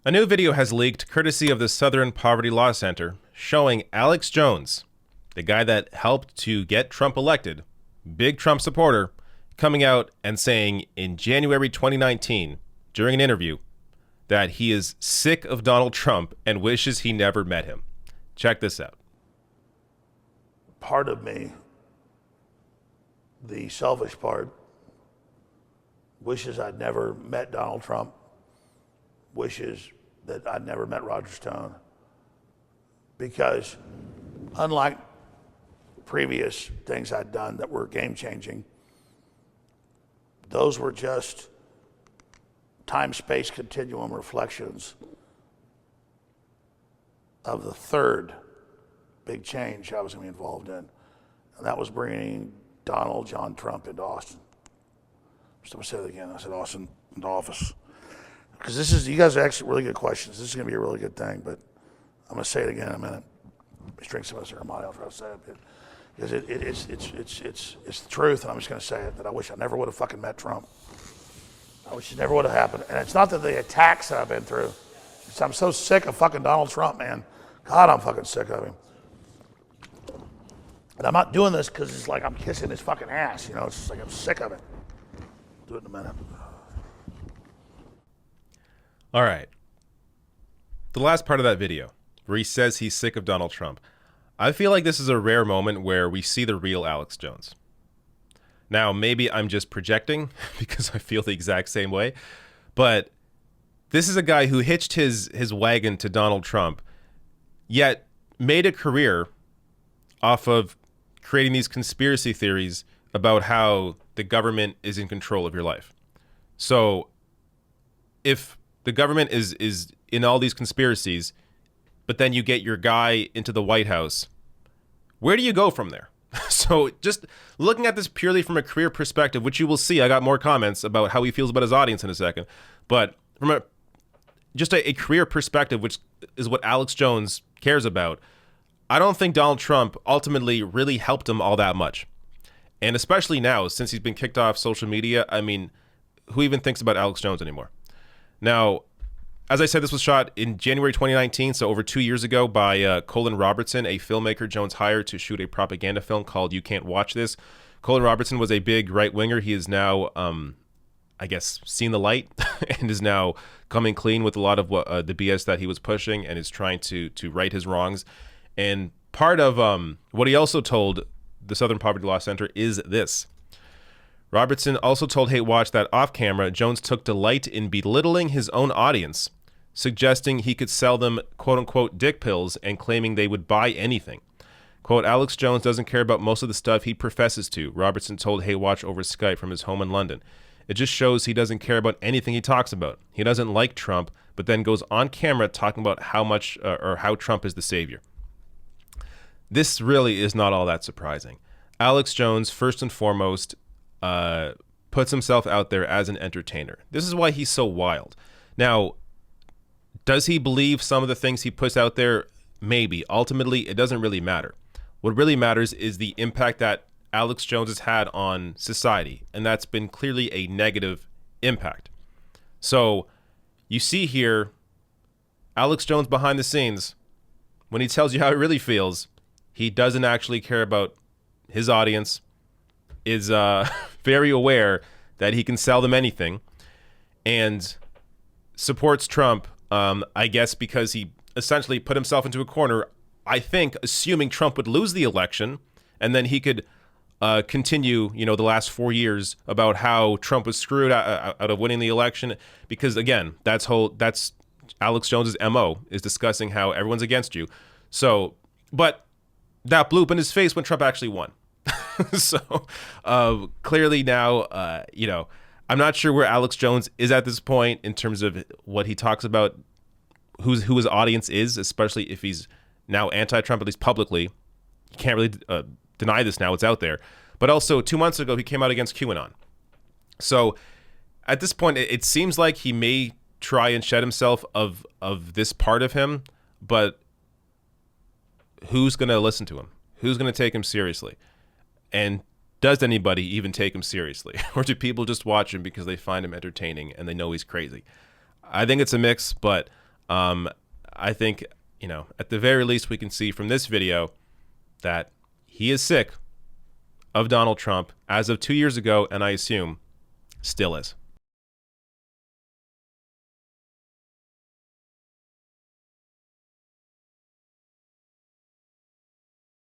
A new video has leaked courtesy of the Southern Poverty Law Center showing Alex Jones, the guy that helped to get Trump elected, big Trump supporter, coming out and saying in January 2019 during an interview that he is sick of Donald Trump and wishes he never met him. Check this out. Part of me, the selfish part, wishes I'd never met Donald Trump, wishes that I'd never met Roger Stone, because unlike previous things I'd done that were game-changing, those were just time-space continuum reflections of the third big change I was going to be involved in, and that was bringing Donald John Trump into Austin. I'm going to say that again. I said Austin into office. Because this is, you guys are actually really good questions. This is going to be a really good thing, but I'm going to say it again in a minute. Let's drink some of this Armani. I'll try to say it. Because it's the truth, and I'm just going to say it, that I wish I never would have fucking met Trump. I wish it never would have happened. And it's not that the attacks that I've been through. I'm so sick of fucking Donald Trump, man. God, I'm fucking sick of him. And I'm not doing this because it's like I'm kissing his fucking ass. You know, it's just like I'm sick of it. Do it in a minute. All right. The last part of that video, where he says he's sick of Donald Trump. I feel like this is a rare moment where we see the real Alex Jones. Now, maybe I'm just projecting because I feel the exact same way, but this is a guy who hitched his wagon to Donald Trump, yet made a career off of creating these conspiracy theories about how the government is in control of your life. So if the government is in all these conspiracies, but then you get your guy into the White House, where do you go from there? So just looking at this purely from a career perspective, which you will see, I got more comments about how he feels about his audience in a second, but from a career perspective, which is what Alex Jones cares about, I don't think Donald Trump ultimately really helped him all that much. And especially now, since he's been kicked off social media, I mean, who even thinks about Alex Jones anymore? Now, as I said, this was shot in January 2019, so over 2 years ago, by Colin Robertson, a filmmaker Jones hired to shoot a propaganda film called You Can't Watch This. Colin Robertson was a big right-winger. He is now, I guess, seen the light and is now coming clean with a lot of the BS that he was pushing and is trying to right his wrongs. And part of what he also told the Southern Poverty Law Center is this. Robertson also told Hate Watch that off camera, Jones took delight in belittling his own audience, suggesting he could sell them quote-unquote dick pills and claiming they would buy anything. Quote, Alex Jones doesn't care about most of the stuff he professes to, Robertson told Hate Watch over Skype from his home in London. It just shows he doesn't care about anything he talks about. He doesn't like Trump, but then goes on camera talking about how much or how Trump is the savior. This really is not all that surprising. Alex Jones, first and foremost, puts himself out there as an entertainer. This is why he's so wild. Now, does he believe some of the things he puts out there? Maybe. Ultimately, it doesn't really matter. What really matters is the impact that Alex Jones has had on society, and that's been clearly a negative impact. So you see here, Alex Jones behind the scenes, when he tells you how he really feels, he doesn't actually care about his audience, is very aware that he can sell them anything, and supports Trump, I guess because he essentially put himself into a corner, I think, assuming Trump would lose the election, and then he could continue, the last 4 years about how Trump was screwed out of winning the election, because again, that's Alex Jones's MO, is discussing how everyone's against you. So, but that blew up in his face when Trump actually won. So clearly now, I'm not sure where Alex Jones is at this point in terms of what he talks about, who his audience is, especially if he's now anti-Trump, at least publicly. You can't really deny this now. It's out there. But also, 2 months ago, he came out against QAnon. So at this point, it seems like he may try and shed himself of this part of him, but who's going to listen to him? Who's going to take him seriously? And does anybody even take him seriously? Or do people just watch him because they find him entertaining and they know he's crazy? I think it's a mix, but I think, at the very least, we can see from this video that he is sick of Donald Trump as of 2 years ago, and I assume still is.